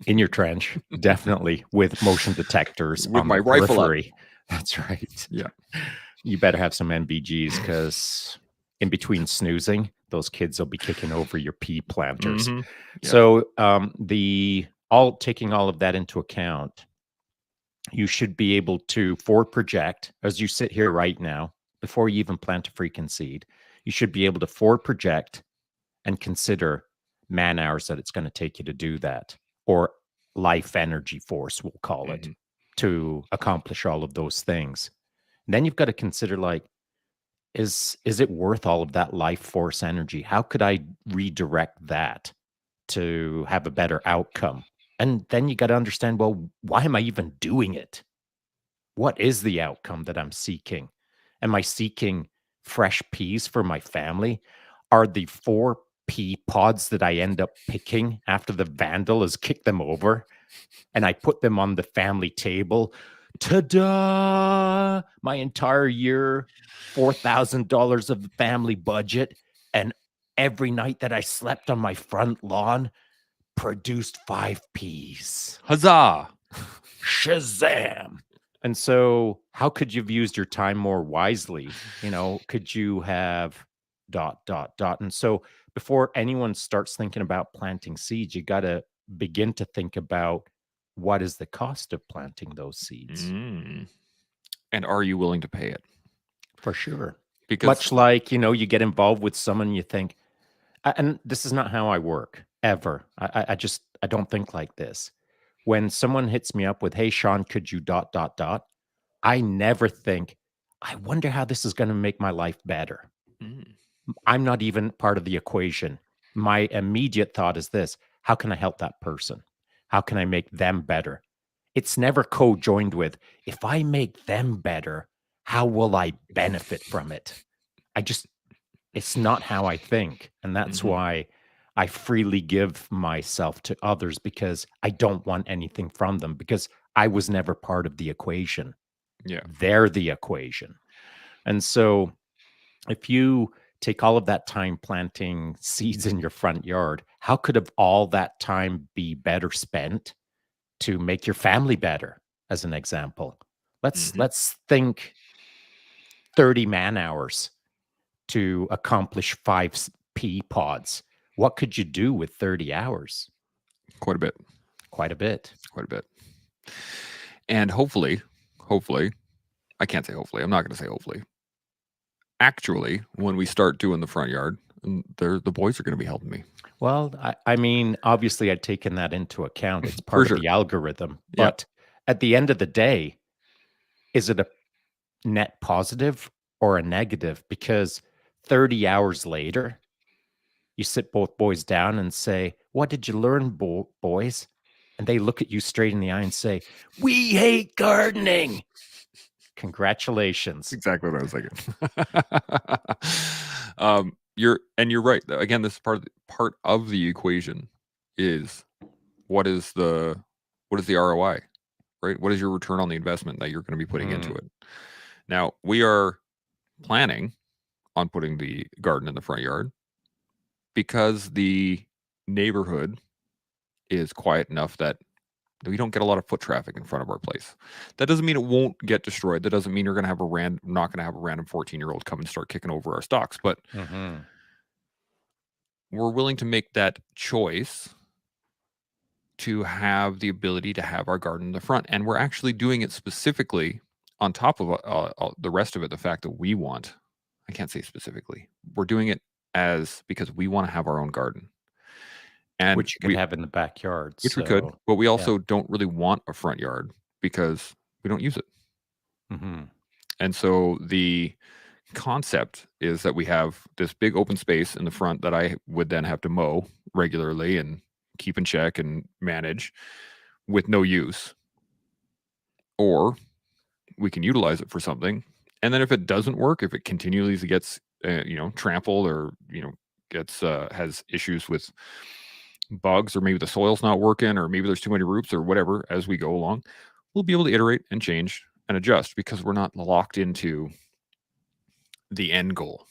in your trench, definitely with motion detectors with on my the rifle up. periphery. That's right. Yeah. You better have some NVGs because in between snoozing, those kids will be kicking over your pea planters. Hmm. Yeah. So the all taking all of that into account, you should be able to forward project as you sit here right now, before you even plant a freaking seed. You should be able to forward project and consider man hours that it's going to take you to do that, or life energy force, we'll call it, Hmm. to accomplish all of those things. And then you've got to consider, like, is it worth all of that life force energy? How could I redirect that to have a better outcome? And then you got to understand, well, why am I even doing it? What is the outcome that I'm seeking? Am I seeking fresh peas for my family? Are the 4 pea pods that I end up picking after the vandal has kicked them over and I put them on the family table? Ta-da! My entire year, $4,000 of the family budget, and every night that I slept on my front lawn produced 5 peas. Huzzah! Shazam! And so, how could you have used your time more wisely? Could you have dot, dot, dot? And so, before anyone starts thinking about planting seeds, you got to begin to think about what is the cost of planting those seeds Mm. And are you willing to pay it? for sure. because Much like, you get involved with someone, you think, and this is not how I work ever. I don't think like this. When someone hits me up with, "Hey, Sean, could you dot dot dot?" I never think, "I wonder how this is going to make my life better." mm, I'm not even part of the equation. My immediate thought is this: how can I help that person? How can I make them better? It's never co-joined with, if I make them better, how will I benefit from it? I just It's not how I think, and that's mhm, why I freely give myself to others, because I don't want anything from them, because I was never part of the equation. yeah, They're the equation. And so if you take all of that time planting seeds in your front yard, how could have all that time be better spent to make your family better, as an example? Let's mhm, let's think 30 man hours to accomplish 5 pea pods. What could you do with 30 hours? quite a bit, Quite a bit. quite a bit, and hopefully, I can't say hopefully. I'm not going to say hopefully. Actually, when we start doing the front yard, the boys are going to be helping me Well, I mean, obviously, I'd taken that into account. It's for part of sure. the algorithm. Yeah, But at the end of the day, is it a net positive or a negative? Because 30 hours later, you sit both boys down and say, "What did you learn, boys?" And they look at you straight in the eye and say, "We hate gardening." that's Congratulations. exactly what I was thinking. You're right. Again, this is part of the equation is what is the what is the ROI, right? What is your return on the investment that you're going to be putting into Mm, it? Now, we are planning on putting the garden in the front yard because the neighborhood is quiet enough that we don't get a lot of foot traffic in front of our place. That doesn't mean it won't get destroyed. That doesn't mean you're going to have not going to have a random 14-year-old come and start kicking over our stocks, but mhm. we're willing to make that choice to have the ability to have our garden in the front. And we're actually doing it specifically on top of the rest of it. The fact that I can't say specifically, we're doing it as because we want to have our own garden. And Which you could have in the backyard, which we could, so but we yeah. also don't really want a front yard because we don't use it. Mhm. And so the concept is that we have this big open space in the front that I would then have to mow regularly and keep in check and manage with no use. Or we can utilize it for something. And then if it doesn't work, if it continually gets trampled or gets has issues with bugs or maybe the soil's not working or maybe there's too many roots or whatever as we go along, we'll be able to iterate and change and adjust because we're not locked into the end goal.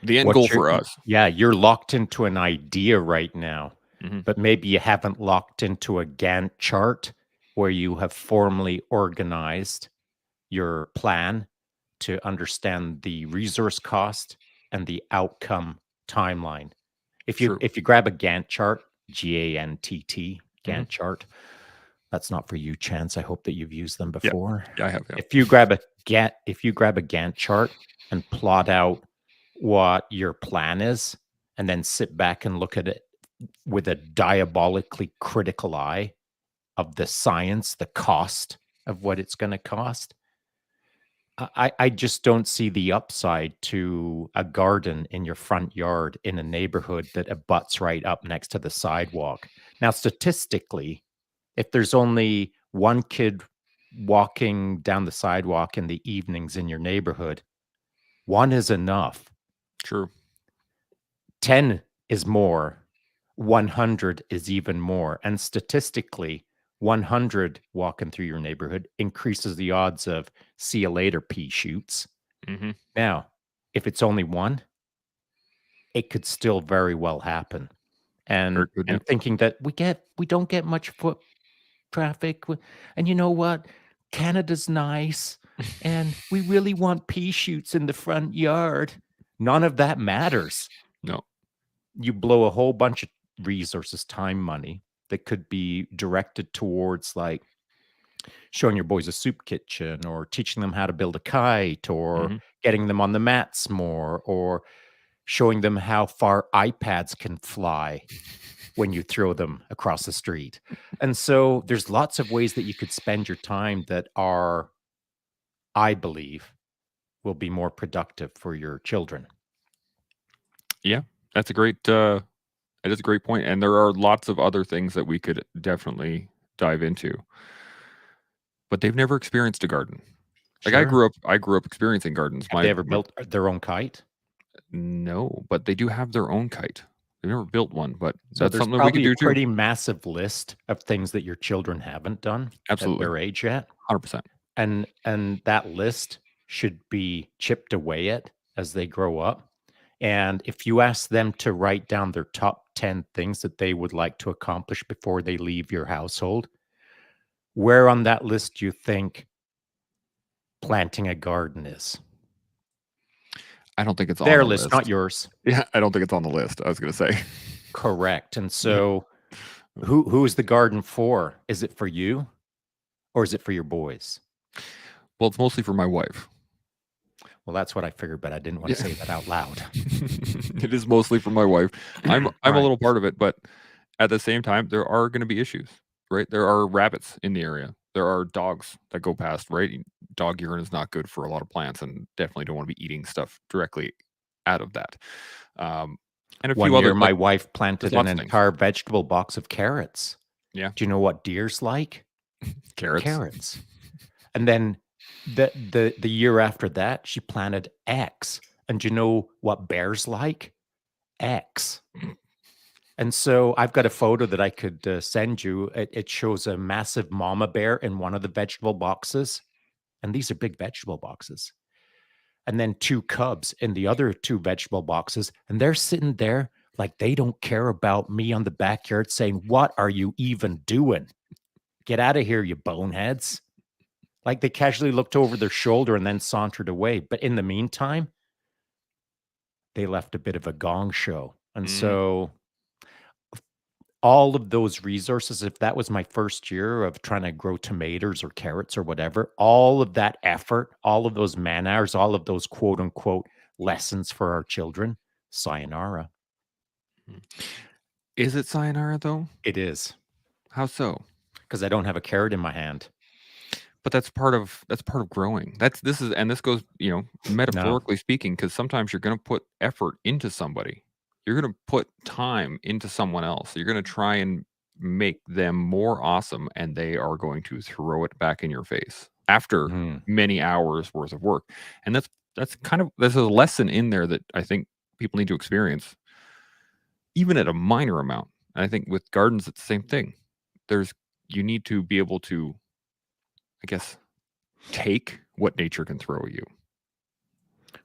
The end goal What you're for y us. Yeah, you're locked into an idea right now, Mhm. but maybe you haven't locked into a Gantt chart where you have formally organized your plan to understand the resource cost and the outcome timeline. True. If you grab a Gantt chart, Gantt, Mhm. Gantt chart, that's not for you, Chance. I hope that you've used them Yeah. before. Yeah, I have, yeah. If you grab a Gantt chart and plot out what your plan is, and then sit back and look at it with a diabolically critical eye of the science, the cost of what it's going to cost, I just don't see the upside to a garden in your front yard in a neighborhood that abuts right up next to the sidewalk. Now, statistically, if there's only one kid walking down the sidewalk in the evenings in your neighborhood, one is enough. True. 10 is more. 100 is even more. And statistically, 100 walking through your neighborhood increases the odds of see you later pea shoots. Mhm. Now, if it's only one, it could still very well happen. Very And good, yeah. and thinking that we don't get much foot traffic, and you know what? Canada's nice, and we really want pea shoots in the front yard. None of that matters. No. You blow a whole bunch of resources, time, money that could be directed towards, like, Showing your boys a soup kitchen, or teaching them how to build a kite, or Mhm. getting them on the mats more, or showing them how far iPads can fly when you throw them across the street. And so there's lots of ways that you could spend your time that are, I believe, will be more productive for your children. Yeah, that's a great, that is a great point, and there are lots of other things that we could definitely dive into. But they've never experienced a garden. Like, Sure. I grew up experiencing gardens. Have they My ever my built their own kite? No, but they do have their own kite. They've never built one, but So that's there's something that we could probably a do too. pretty massive list of things that your children haven't done at Absolutely. their age yet. 100%. And that list should be chipped away at as they grow up. And if you ask them to write down their top 10 things that they would like to accomplish before they leave your household, where on that list do you think planting a garden is? I don't think it's on Their the list, not list. yours. Yeah, I don't think it's on the list, I was gonna say. Correct. And Yeah. so who is the garden for? Is it for you or is it for your boys? Well, it's mostly for my wife. Well, that's what I figured, but I didn't want to Yeah. say that out loud. It is mostly for my wife. I'm a Right. little part of it, but at the same time, there are gonna be issues, right? There are rabbits in the area. There are dogs that go past, right? Dog urine is not good for a lot of plants and definitely don't wanna be eating stuff directly out of that. Um, and a One few other year, like, my wife there's planted an lots of things. entire vegetable box of carrots. Yeah. Do you know what deer's like? Carrots. Carrots. And then the year after that, she planted X. And do you know what bears like? X. And so I've got a photo that I could send you. It shows a massive mama bear in one of the vegetable boxes, and these are big vegetable boxes. And then two cubs in the other two vegetable boxes, and they're sitting there like they don't care about me on the backyard saying, "What are you even doing? Get out of here, you boneheads." Like they casually looked over their shoulder and then sauntered away. But in the meantime, they left a bit of a gong show. And Mhm. so all of those resources, if that was my first year of trying to grow tomatoes or carrots or whatever, all of that effort, all of those man hours, all of those quote unquote lessons for our children, sayonara. Is it sayonara though? It is How so? because I don't have a carrot in my hand. But that's part of growing. This is and this goes, No. metaphorically speaking, because sometimes you're gonna put effort into somebody. You're gonna put time into someone else. You're gonna try and make them more awesome, and they are going to throw it back in your face after Mhm. many hours worth of work. And there's a lesson in there that I think people need to experience, even at a minor amount. And I think with gardens, it's the same thing. There's you need to be able to, I guess, take what nature can throw at you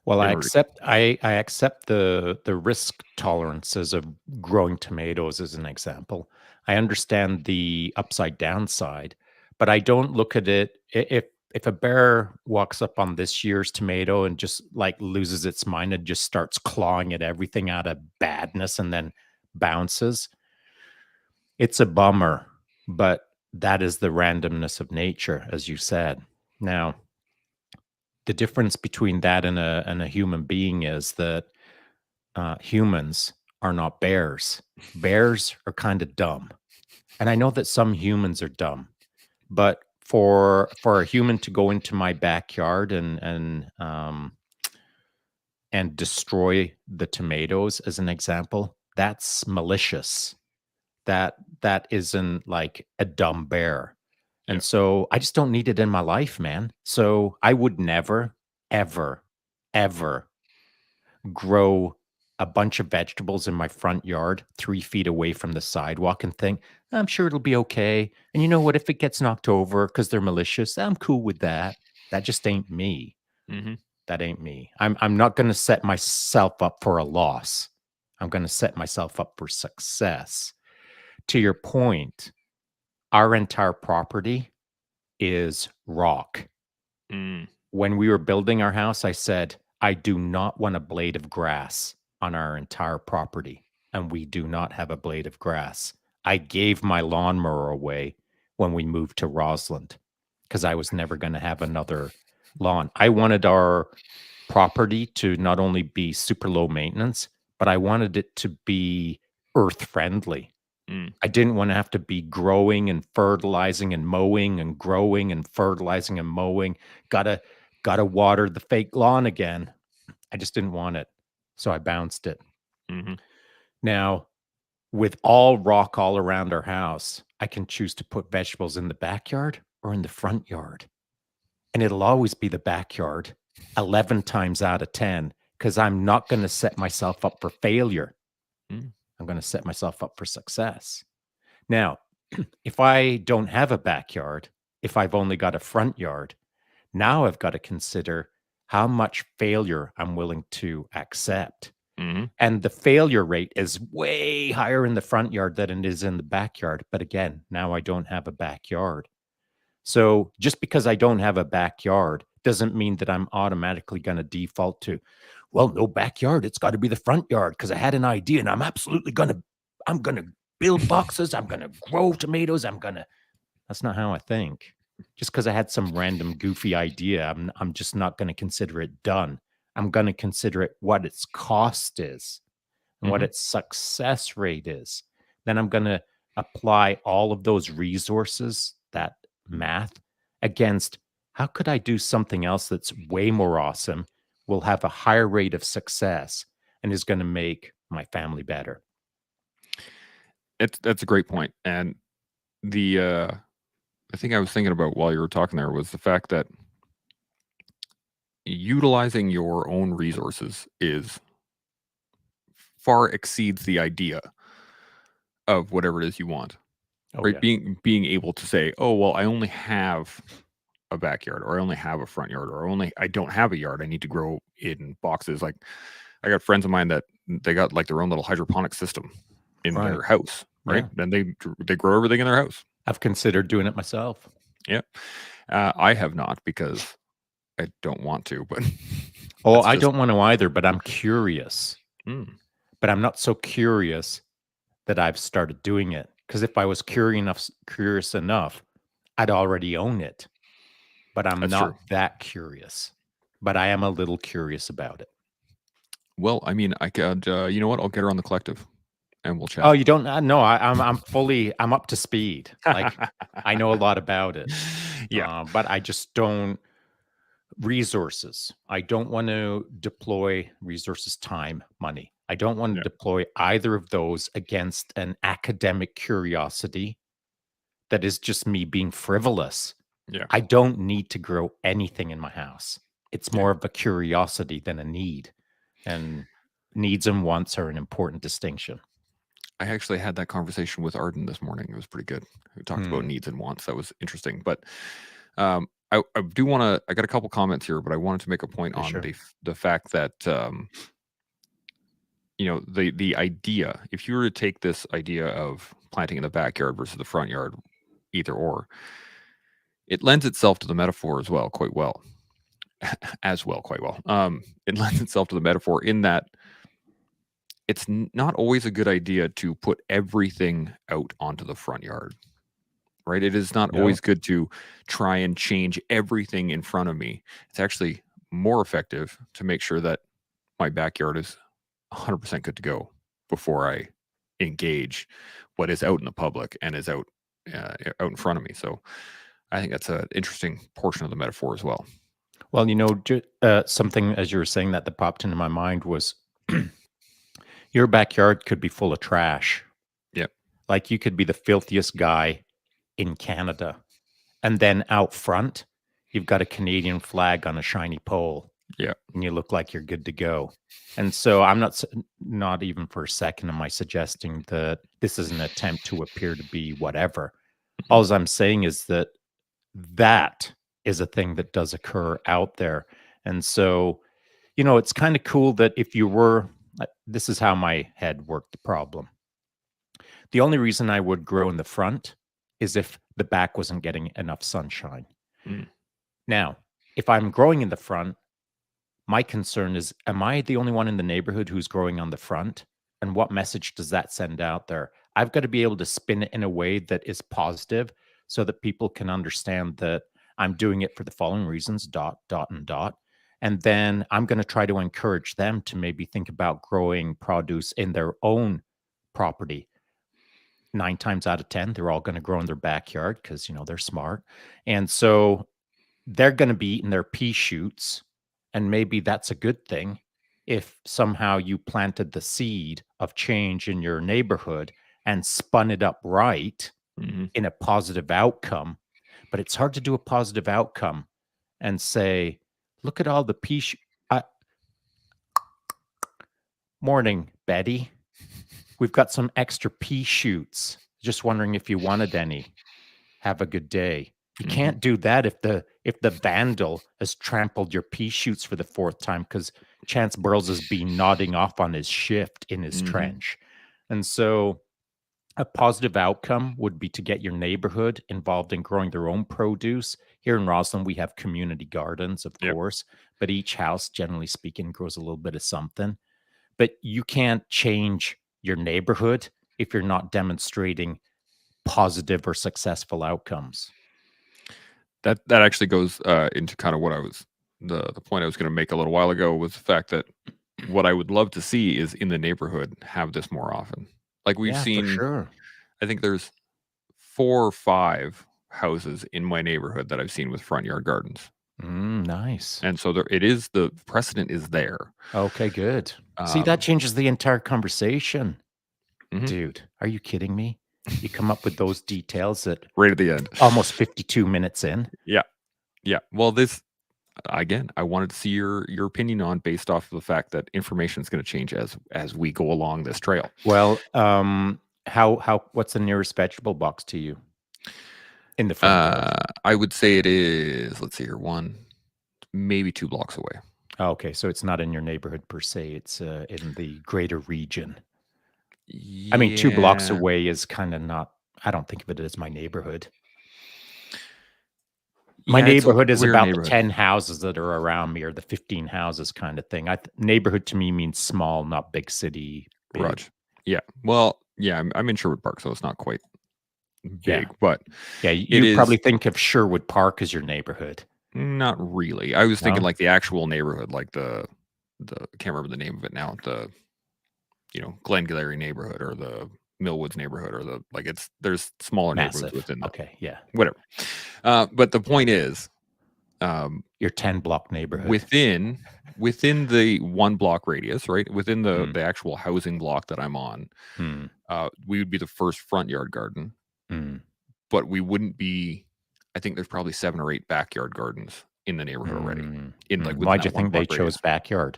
Well, in order. I accept the risk tolerances of growing tomatoes as an example. I understand the upside downside, but I don't look at it if a bear walks up on this year's tomato and just like loses its mind and just starts clawing at everything out of badness and then bounces, it's a bummer, but that is the randomness of nature, as you said. Now, the difference between that and a human being is that humans are not bears. Bears are kind of dumb, and I know that some humans are dumb. But for a human to go into my backyard and destroy the tomatoes, as an example, that's malicious. That isn't like a dumb bear. Yeah. And so I just don't need it in my life, man. So I would never, ever, ever grow a bunch of vegetables in my front yard 3 feet away from the sidewalk and think, I'm sure it'll be okay. And you know what? If it gets knocked over because they're malicious, I'm cool with that. That just ain't me. Mhm. That ain't me. I'm not going to set myself up for a loss. I'm going to set myself up for success. To your point, our entire property is rock. Mm. When we were building our house, I said, I do not want a blade of grass on our entire property. And we do not have a blade of grass. I gave my lawnmower away when we moved to Roslyn. because I was never going to have another lawn. I wanted our property to not only be super low maintenance, but I wanted it to be earth friendly. Mm, I didn't want to have to be growing and fertilizing and mowing and growing and fertilizing and mowing. Gotta gotta water the fake lawn again. I just didn't want it. So I bounced it. mhm, Now, with all rock all around our house, I can choose to put vegetables in the backyard or in the front yard. And it'll always be the backyard 11 times out of 10 because I'm not going to set myself up for failure. mm, I'm going to set myself up for success. Now, if I don't have a backyard, if I've only got a front yard, now I've got to consider how much failure I'm willing to accept. mhm, And the failure rate is way higher in the front yard than it is in the backyard. But again, now I don't have a backyard. So just because I don't have a backyard doesn't mean that I'm automatically going to default to, well, no backyard. It's got to be the front yard because I had an idea and I'm going to build boxes. I'm going to grow tomatoes. That's not how I think. Just because I had some random goofy idea, I'm just not going to consider it done. I'm going to consider it what its cost is and what mhm. its success rate is. Then I'm going to apply all of those resources, that math, against how could I do something else that's way more awesome, will have a higher rate of success, and is going to make my family better. That's a great point, and the thing I was thinking about while you were talking there was the fact that utilizing your own resources is far exceeds the idea of whatever it is you want, Oh, right? yeah. Being able to say, "Oh, well, I only have a backyard, or I only have a front yard, or I don't have a yard. I need to grow in boxes." Like, I got friends of mine that they got like their own little hydroponic system in their Right. house, right? Yeah. Then they grow everything in their house. I've considered doing it myself. Yeah, I have not because I don't want to, but Oh, that's I just don't want to either, but I'm curious. mm, But I'm not so curious that I've started doing it. Because if I was curious enough, I'd already own it. But I'm that's true. not that curious. But I am a little curious about it. Well, I mean, I could, you know what? I'll get her on the collective and we'll Oh, chat. you don't? No, I'm up to speed. Like I know a lot about it, Yeah, but I just don't resources. I don't want to deploy resources, time, money. I don't want to yeah, deploy either of those against an academic curiosity that is just me being frivolous. yeah, I don't need to grow anything in my house. It's yeah. more of a curiosity than a need. And needs and wants are an important distinction. I actually had that conversation with Arden this morning. It was pretty good. We talked about Hmm. needs and wants. That was interesting. But I do want to. I got a couple comments here, but I wanted to make a point Yeah, on sure. the fact that the idea. If you were to take this idea of planting in the backyard versus the front yard, either or, it lends itself to the metaphor as well, quite well. As well, quite well. It lends itself to the metaphor in that it's not always a good idea to put everything out onto the front yard, right? It is not No. always good to try and change everything in front of me. It's actually more effective to make sure that my backyard is 100% good to go before I engage what is out in the public and is out in front of me. So I think that's an interesting portion of the metaphor as well. Well, something as you were saying that popped into my mind was your backyard could be full of trash. Yep. Like you could be the filthiest guy in Canada. And then out front, you've got a Canadian flag on a shiny pole Yeah. and you look like you're good to go. And so I'm not even for a second am I suggesting that this is an attempt to appear to be whatever. Mhm. All I'm saying is that is a thing that does occur out there. And so, it's kind of cool that if you were, this is how my head worked the problem. The only reason I would grow in the front is if the back wasn't getting enough sunshine. Mm. Now, if I'm growing in the front, my concern is, am I the only one in the neighborhood who's growing on the front? And what message does that send out there? I've got to be able to spin it in a way that is positive so that people can understand that I'm doing it for the following reasons, dot, dot, and dot. And then I'm going to try to encourage them to maybe think about growing produce in their own property. 9 times out of 10, they're all going to grow in their backyard because, they're smart. And so they're going to be eating their pea shoots. And maybe that's a good thing if somehow you planted the seed of change in your neighborhood and spun it up right Mhm. in a positive outcome. But it's hard to do a positive outcome and say, look at all the pea morning, Betty. We've got some extra pea shoots. Just wondering if you wanted any. Have a good day. You Mhm. can't do that if the vandal has trampled your pea shoots for the fourth time because Chance Burles has been nodding off on his shift in his Mhm. trench. And so a positive outcome would be to get your neighborhood involved in growing their own produce. Here in Roslyn, we have community gardens, of Yep. course, but each house, generally speaking, grows a little bit of something. But you can't change your neighborhood if you're not demonstrating positive or successful outcomes. That actually goes, into kinda what I was the point I was gonna make a little while ago was the fact that what I would love to see is in the neighborhood have this more often. Like, we've Yeah, for seen sure. I think there's 4 or 5 houses in my neighborhood that I've seen with front yard gardens, Nice. and so the precedent is there. Okay, good. See, that Um changes the entire conversation. Mhm. Dude, are you kidding me? You come up with those details at Right at the end. almost 52 minutes in. Yeah, yeah. Well, this again, I wanted to see your opinion on based off of the fact that information is gonna change as we go along this trail. Well, how what's the nearest vegetable box to you in the front yard? I would say it is, let's see here, 1, maybe 2 blocks away. Oh, okay, so it's not in your neighborhood per se, it's, in the greater region. I mean, 2 blocks Yeah. away is kinda not I don't think of it as my neighborhood. My Yeah, it's a neighborhood is weird about the neighborhood. 10 houses that are around me or the 15 houses kinda thing. Neighborhood to me means small, not big city, big. Raj. Yeah. Well, yeah, I'm in Sherwood Park, so it's not quite Yeah. big, but Yeah, it you is probably think of Sherwood Park as your neighborhood. not really. I was thinking No? like the actual neighborhood, like the I can't remember the name of it now, Glengarry neighborhood or the Millwoods neighborhood or there's smaller neighborhoods Massive. within that. Okay, yeah. Whatever. But the point is, um, Your 10-block neighborhood. within within the 1 block radius, right? Within the Mm, the actual housing block that I'm on, mm, we would be the first front yard garden, mm, but we wouldn't be I think there's probably 7 or 8 backyard gardens in the neighborhood already, within Why'd you that 1 think they block chose radius. backyard?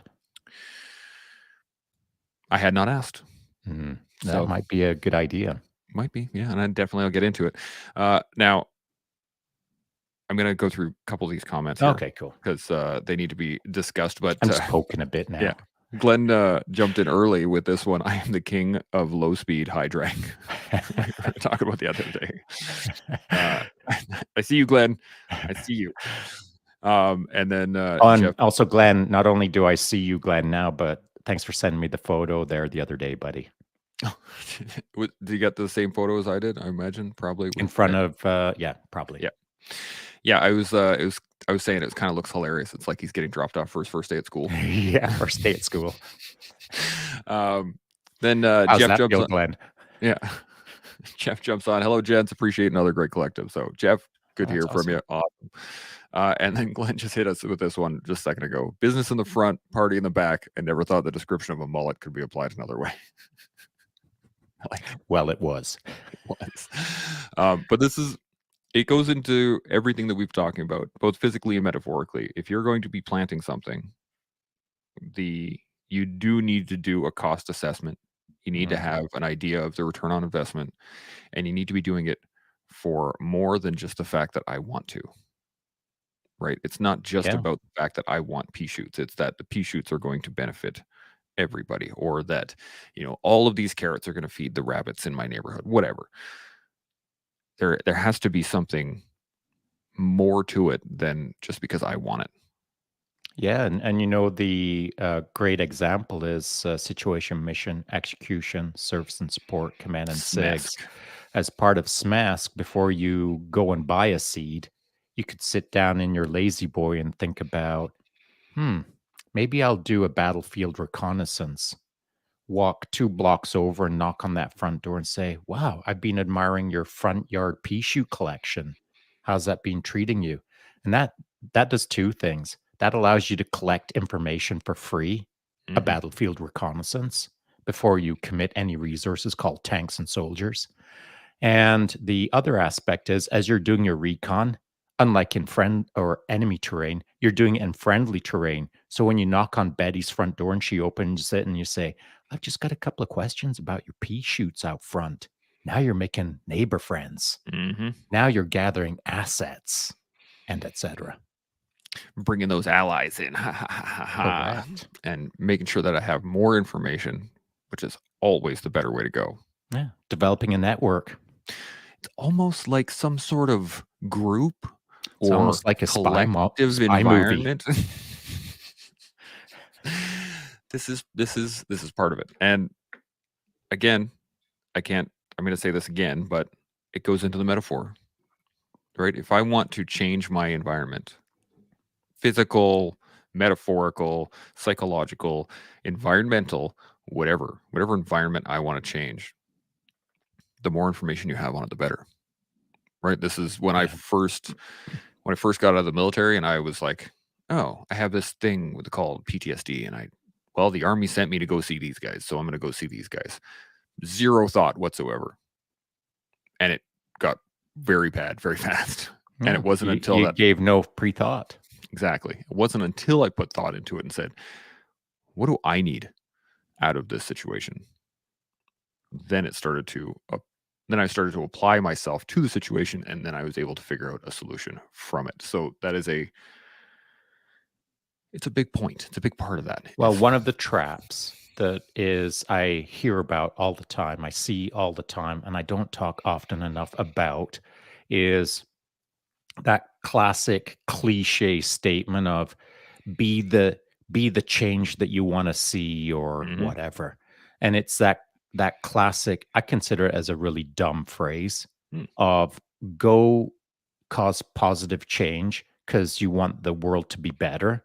I had not asked. That So, might be a good idea. might be, yeah, and I definitely I'll get into it. Now I'm gonna go through a couple of these comments here Okay, cool. because they need to be discussed, but, I'm just poking a bit yeah. now. Glenn, jumped in early with this one. I am the king of low speed high drag. We were talking about the other day. Uh, I see you, Glenn. I see you. And then, And Jeff also, Glenn, not only do I see you, Glenn, now, but thanks for sending me the photo there the other day, buddy. did you get the same photo as I did? I imagine probably In with front of, yeah, probably. yeah. Yeah, I was saying it kinda looks hilarious. It's like he's getting dropped off for his first day at school. Yeah, first day at school. Um, then, How's Jeff that jumps feel, on Glenn? yeah. Jeff jumps on. Hello, gents. Appreciate another great collective. So, Jeff, Oh, good to that's hear from awesome. you. Awesome. And then Glenn just hit us with this one just a second ago. Business in the front, party in the back. I never thought the description of a mullet could be applied another way. Like Well, it was. it was. But it goes into everything that we've talking about, both physically and metaphorically. If you're going to be planting something, you do need to do a cost assessment. You need to Mhm. have an idea of the return on investment, and you need to be doing it for more than just the fact that I want to, right? It's not just Yeah. about the fact that I want pea shoots. It's that the pea shoots are going to benefit everybody, or that, all of these carrots are going to feed the rabbits in my neighborhood, whatever. There has to be something more to it than just because I want it. Yeah, and the great example is situation, mission, execution, service and support, command and SIGs. Smask. As part of SMASK, before you go and buy a seed, you could sit down in your lazy boy and think about, hmm, maybe I'll do a battlefield reconnaissance, walk 2 blocks over and knock on that front door and say, "Wow, I've been admiring your front yard pea shoot collection. How's that been treating you?" And that does 2 things. That allows you to collect information for free, a Mhm. battlefield reconnaissance, before you commit any resources called tanks and soldiers. And the other aspect is as you're doing your recon, unlike in friend or enemy terrain, you're doing it in friendly terrain. So when you knock on Betty's front door and she opens it and you say, "I've just got a couple of questions about your pea shoots out front." Now you're making neighbor friends. Mhm. Now you're gathering assets and etc. Bringing those allies in, ha, ha, ha, ha, ha, Correct. and making sure that I have more information, which is always the better way to go. Yeah. Developing a network. It's almost like some sort of group It's or almost like a collective spy movie. environment. This is part of it. And again, I'm going to say this again, but it goes into the metaphor, right? If I want to change my environment, physical, metaphorical, psychological, environmental, whatever environment I want to change, the more information you have on it, the better. Right? This is Yeah. when I first got out of the military and I was like, "Oh, I have this thing with called PTSD," and the army sent me to go see these guys, so I'm going to go see these guys. Zero thought whatsoever, and it got very bad very fast. And Yeah. it wasn't until You that gave no pre-thought. exactly. It wasn't until I put thought into it and said, "What do I need out of this situation?" Then it started to then I started to apply myself to the situation, and then I was able to figure out a solution from it. So that is it's a big point. It's a big part of that. Well, one of the traps that is I hear about all the time, I see all the time, and I don't talk often enough about is that classic cliche statement of be the be the change that you want to see or Mhm. whatever. And it's that classic, I consider it as a really dumb phrase Mm, of go cause positive change because you want the world to be better.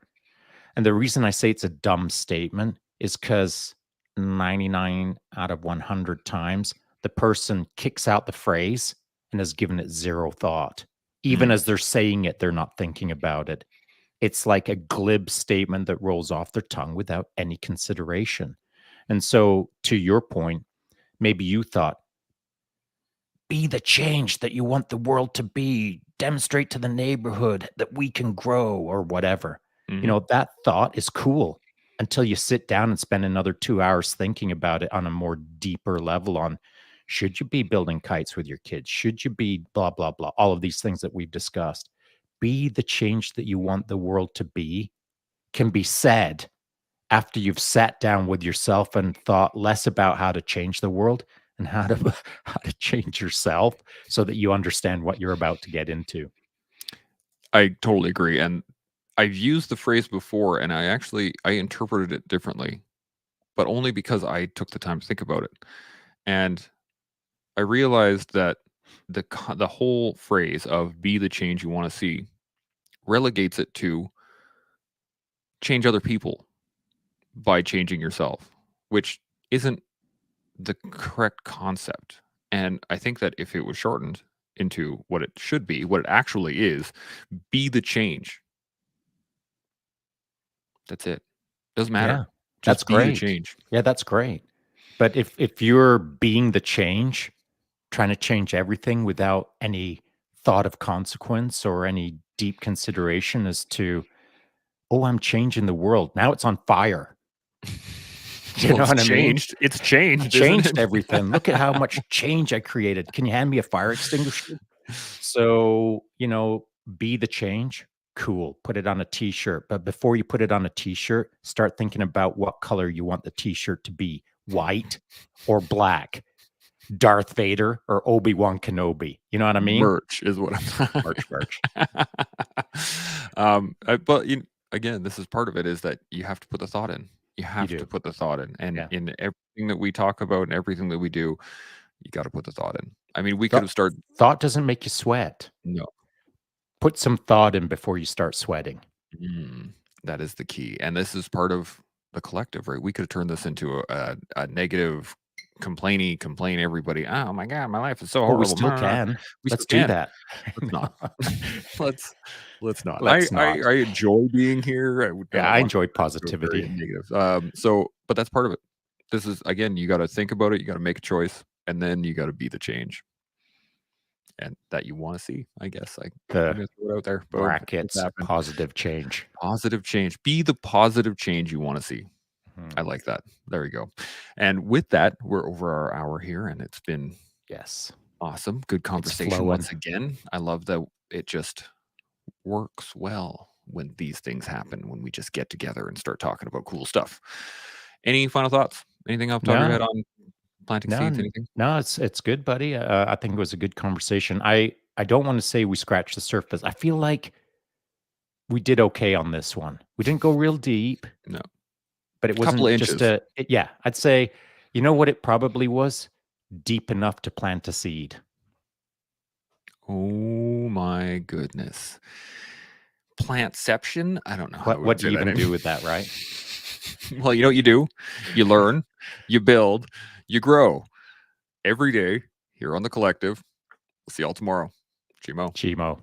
And the reason I say it's a dumb statement is because 99 out of 100 times, the person kicks out the phrase and has given it zero thought. Even mm. as they're saying it, they're not thinking about it. It's like a glib statement that rolls off their tongue without any consideration. And so, to your point, maybe you thought, be the change that you want the world to be, demonstrate to the neighborhood that we can grow or whatever. You Mhm. know, that thought is cool until you sit down and spend another 2 hours thinking about it on a more deeper level on should you be building kites with your kids? Should you be blah, blah, blah, all of these things that we've discussed. Be the change that you want the world to be can be said after you've sat down with yourself and thought less about how to change the world and how to how to change yourself so that you understand what you're about to get into. I totally agree, and I've used the phrase before, and I interpreted it differently, but only because I took the time to think about it. And I realized that the whole phrase of "be the change you wanna see" relegates it to change other people by changing yourself, which isn't the correct concept. And I think that if it was shortened into what it should be, what it actually is, be the change. That's it. Doesn't Yeah, matter. that's Just be the great. change. Yeah, that's great. But if you're being the change, trying to change everything without any thought of consequence or any deep consideration as to, "Oh, I'm changing the world. Now it's on fire." You Well, know it's what I mean? changed. It's I changed, isn't changed it? everything. Look at how much change I created. Can you hand me a fire extinguisher? So, be the change. Cool. Put it on a t-shirt. But before you put it on a t-shirt, start thinking about what color you want the t-shirt to be. White or black. Darth Vader or Obi-Wan Kenobi. You know what I mean? Merch is what I'm Merch, merch. but again, this is part of it is that you have to put the thought in. You You have to do. put the thought in. And Yeah. in everything that we talk about and everything that we do, you got to put the thought in. I mean, we could Thought have started thought doesn't make you sweat. no. put some thought in before you start sweating. That is the key, and this is part of the collective, right? We could have turned this into a negative complain everybody. Oh my god, my life is so Oh, we horrible. still can. We Let's still do can. that. Let's not. let's let's not. Let's not. I enjoy being here. I would Yeah, not I want enjoy to go very positivity. negative. But that's part of it. This is, again, you got to think about it. You got to make a choice, and then you got to be the change, and that you want to see. I guess I'm The gonna throw it out there. Boom, it's brackets, happening. positive change. Positive change. Be the positive change you want to see. I like that. There you go. And with that, we're over our hour here, and it's been Yes. awesome. Good conversation flowing. once again. I love that it just works well when these things happen, when we just get together and start talking about cool stuff. Any final thoughts? Anything off the top of your No, head on planting no, seeds? Anything? no, it's good, buddy. I think it was a good conversation. I don't want to say we scratched the surface. I feel like we did okay on this one. We didn't go real deep, No. but it Couple of wasn't just inches. yeah, I'd say, you know what it probably was? Deep enough to plant a seed. Oh my goodness. Plantception? I don't know how I What would do say you that even in. do with that, right? Well, you know what you do? You learn, you build, you grow every day here on the collective. We'll see y'all tomorrow. Chimo. Chimo.